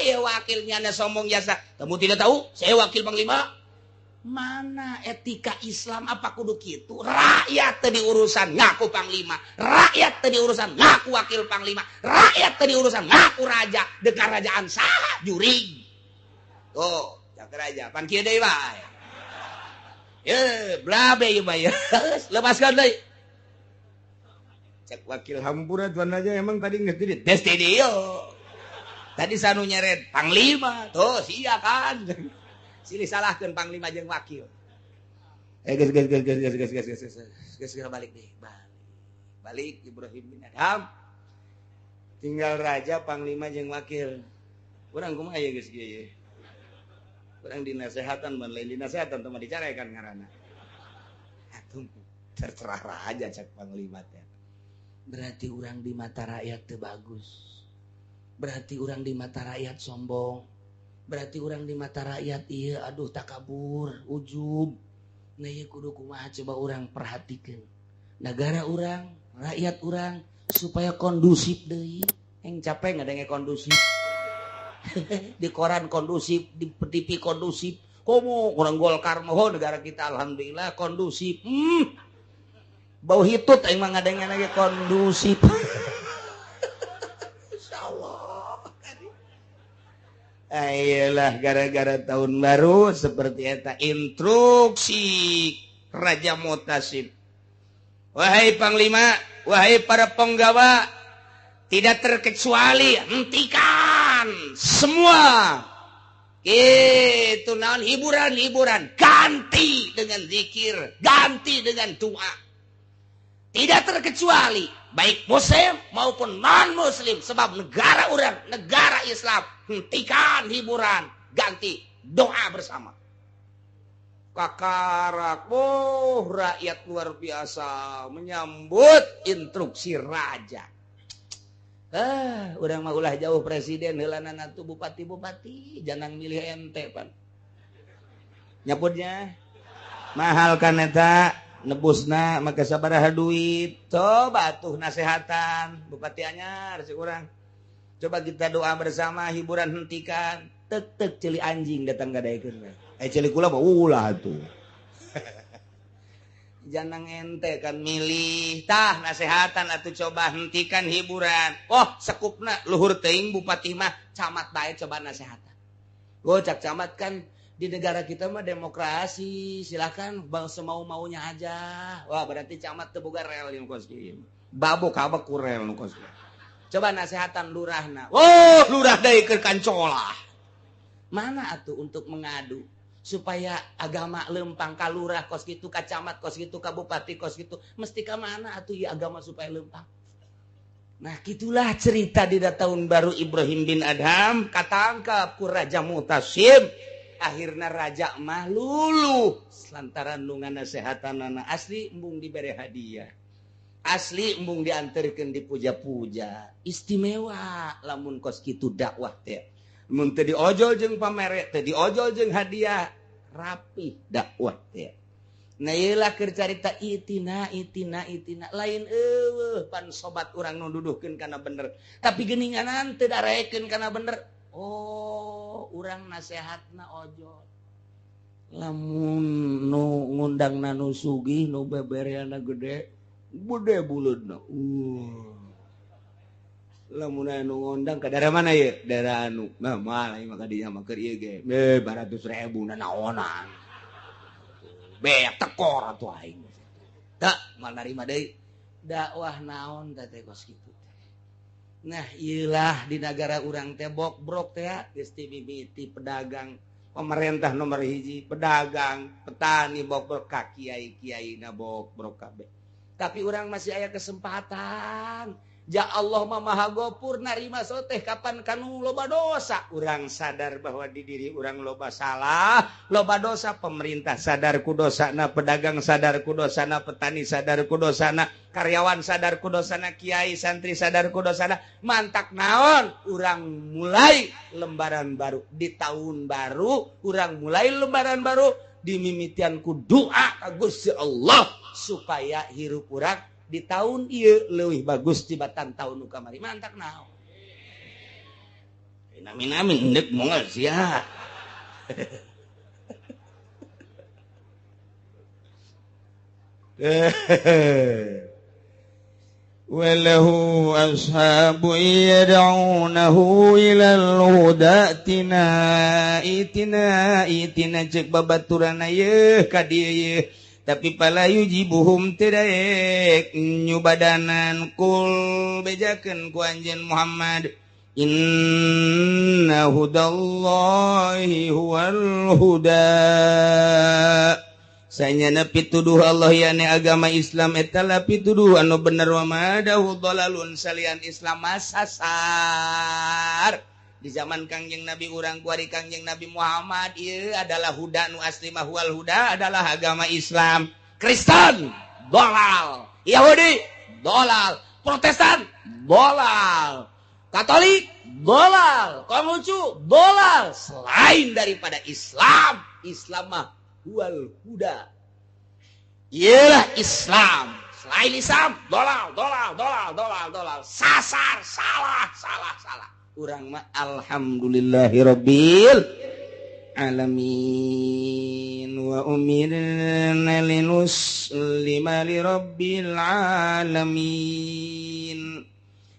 Speaker 1: Ya wakilnya anda sombong jasa. Kamu tidak tahu, saya wakil panglima. Mana etika Islam apa kudu kitu? Rakyat tadi urusan ngaku panglima, rakyat tadi urusan ngaku wakil panglima, rakyat tadi urusan ngaku raja. Dekat kerajaan saha jurig. Tuh, jak raja pan kieu deui wae. Blabe ieu mah ya. Lepaskan deui. Cek wakil hampura tuan raja emang tadi geus di tes di dieu. Tadi sanu nyeret panglima, tuh sia kan. Silih salahkeun panglima jeung wakil. Geus balik deh. Balik Ibrahim bin Adam. Tinggal raja, panglima jeung wakil. Urang kumaha ya geus kieu ye. Urang dinasehatan ban lain dinasehatan teu mah dicarekan ngaranna. Atuh terserah raja cak panglima teh. Berarti urang di mata rakyat teu bagus. Berarti urang di mata rakyat sombong. Berarti orang di mata rakyat iya aduh takabur, ujub. Nah iya kudu kumaha coba orang perhatikan. Negara orang, rakyat orang supaya kondusif deui. Yang capek ngadenge kondusif. Di koran kondusif, di TV kondusif. Komo orang Golkar moho negara kita alhamdulillah kondusif. Bau hitut aing mah ngadenge lagi kondusif. Ayolah gara-gara tahun baru seperti eta instruksi Raja Mutasib. Wahai panglima, wahai para penggawa, tidak terkecuali hentikan semua itu naon hiburan-hiburan, ganti dengan zikir, ganti dengan doa. Tidak terkecuali baik muslim maupun non muslim, sebab negara orang negara Islam. Hentikan hiburan, ganti doa bersama. Kakarak, rakyat luar biasa menyambut instruksi raja. Urang mah ulah jauh presiden, heulanana tuh bupati-bupati, jangan milih ente pan. Nyaputnya mahal kan eta, nebusna make sabaraha duit. Coba tuh nasehatan bupati anyar si urang. Coba kita doa bersama, hiburan hentikan. Tek celi anjing datang gadaikeun. Celi kula mah ulah tuh. Jangan ente kan milih. Tah nasehatan atuh coba hentikan hiburan. Oh sekupna luhur teuing bupati mah camat bae coba nasehatan. Cak camat kan di negara kita mah demokrasi. Silakan bang semau-maunya aja. Wah berarti camat teu boga rel yang kos kieu. Babok kabak ku rel nu kos. Coba nasehatan lurahna. Oh, lurah deui keur kancolah. Mana atuh untuk mengadu supaya agama lempang ka lurah kos kitu, ka camat kos kitu, ka bupati kos kitu, mesti ka mana atuh ieu agama supaya lempang. Nah, gitulah cerita di tahun baru Ibrahim bin Adham katangkap ku Raja Mutasib. Akhirna raja mah luluh lantaran nu nganasehatanana asli embung dibere hadiah. asli embung diantarkan dipuja-puja istimewa lamun kos kitu dakwah teh mun teu diojol jeung pamere teu diojol jeung hadiah rapi dakwah teh nah ieu lah keur carita itina lain eueuh pan sobat urang nu duduhkeun kana bener tapi geuninganan teu darekeun kana bener oh urang nasehatna ojol lamun nu ngundangna nu sugih nu bebereana gede bude buleudna lamun anu ngondang ka daerah mana ye daerah anu mah malah maka dinya mah keur ieu ge 200.000 na naonan beak tekor atuh aing tah mal narima deui dakwah naon teh kos kitu teh nah ieulah di nagara urang teh brok teh geus timimiti pedagang pemerintah nomor 1 pedagang petani brok ka kiai-kiaina brok kabeh tapi orang masih aya kesempatan ja Allah mah maha gopur narima soteh kapan kanu loba dosa urang sadar bahwa di diri urang loba salah loba dosa pemerintah sadar ku dosana pedagang sadar ku dosana petani sadar ku dosana karyawan sadar ku dosana kiai santri sadar ku dosana mantak naon urang mulai lembaran baru di tahun baru urang mulai lembaran baru dimimitian ku doa ka Gusti Allah supaya hirup urang di tahun ieu leuwih bagus tibatan tahun nu kamari mantak naon amin endek moal sia walahu ashabu yad'unahu ilal huda itina cek babaturan ye ka dieu tapi pala yujibuhum tadaek nyubadanan kul bejakeun ku anjeun Muhammad inna hudallahi huwal huda sanyana pituduh Allah yane agama Islam eta la pituduh anu bener wa madahu dhalalun salian Islam masasar di zaman Kangjeng Nabi urang kuari Kangjeng Nabi Muhammad ieu adalah huda nu asli mah wal huda adalah agama Islam Kristen dolal Yahudi dolal Protestan dolal Katolik dolal Konghucu dolal selain daripada Islam mah wal huda ialah Islam selain Islam dolal sasar salah urang mah alhamdulillahirabbil alamin wa umirna linuslima lirabbil alamin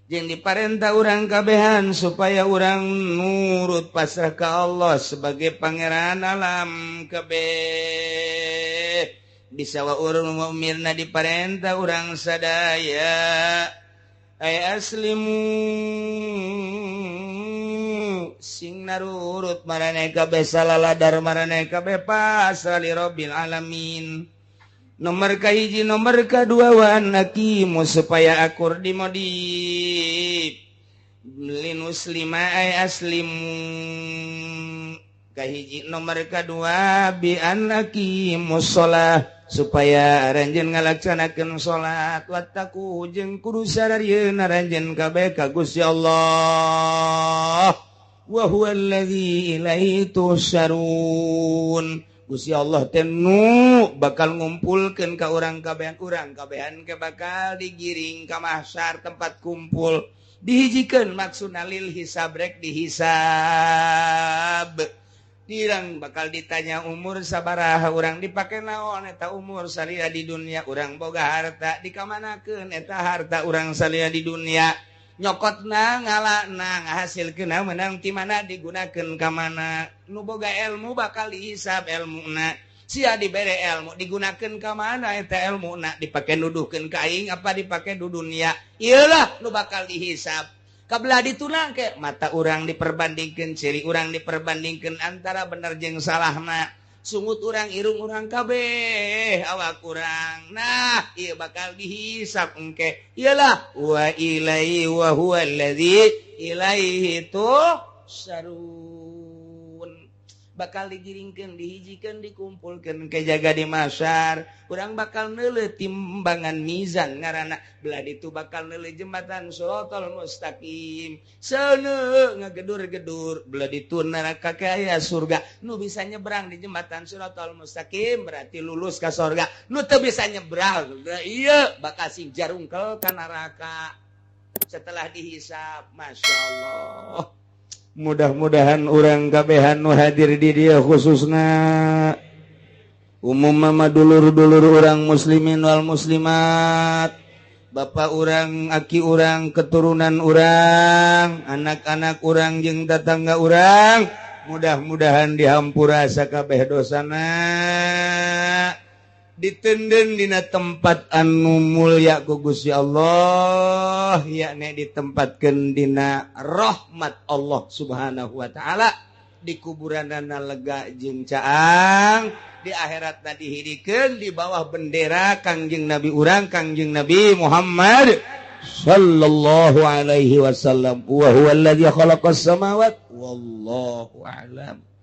Speaker 1: jeung diparentah urang kabehan supaya urang nurut pasrah ka Allah sebagai pangeran alam kabeh bisa wa urang umirna diparentah urang sadaya ay aslimu sing narurut marane kabeh salaladar marane kabeh pasrah li rabbil alamin nomor kahiji nomor kadua wa nakimu supaya akur dimodif linus lima ay aslimu kahiji nomor kadua bi anakimu sholah supaya ranjeun ngalaksanakeun salat wattaku jeung kudu sadarieu ranjeun kabeh ka Gusti Allah wa huwallazi ilaihi tusharun Gusti Allah teh nu bakal ngumpulkeun ka urang kabehan ke bakal digiring ka mahsyar tempat kumpul dihijikeun maksudna lil hisab rek dihisab dirang bakal ditanya umur sabaraha urang dipake naon eta umur salia di dunia urang boga harta dikamanakeun eta harta urang salia di dunia nyokotna ngalana ngahasilkeun meunang ti mana digunakeun ka mana nu boga ilmu bakal dihisab ilmuna sia dibere ilmu digunakeun ka mana eta ilmuna dipake nuduhkeun ka aing apa dipake di dunia ieulah nu bakal dihisab kabelah ditunang ke mata urang diperbandingkeun ciri urang diperbandingkeun antara bener jeung salahna sungut urang irung urang kabeh awak urang nah ieu bakal dihisab engke ialah wa ilaihi wa huwallazi ilaihi tusarun bakal digiringkeun dihijikeun dikumpulkeun ke jaga di masyar urang bakal neuleuh timbangan mizan ngaranna belah ditu bakal neuleuh jembatan Shiratal Mustaqim seuneu ngagedur-gedur belah ditu neraka ke aya surga nu bisa nyebrang di jembatan Shiratal Mustaqim berarti lulus ka surga nu teu bisa nyebrang iya bakal sing jarungkel ka neraka setelah dihisab Masya Allah mudah-mudahan orang kabehan nu hadir di dia khususna umum mama dulur-dulur orang muslimin wal muslimat bapak orang aki orang keturunan orang anak-anak orang jeung tetangga orang mudah-mudahan dihampura sakabeh dosana ditenden dina tempat anu mulya ku Gusti Allah yakni ditempatkeun dina rahmat Allah Subhanahu wa taala di kuburanana lega jeung caang di akhiratna dihidikeun di bawah bendera Kangjeng Nabi urang Kangjeng Nabi Muhammad sallallahu alaihi wasallam wa huwa alladzi khalaqas samawati wallahu a'lam.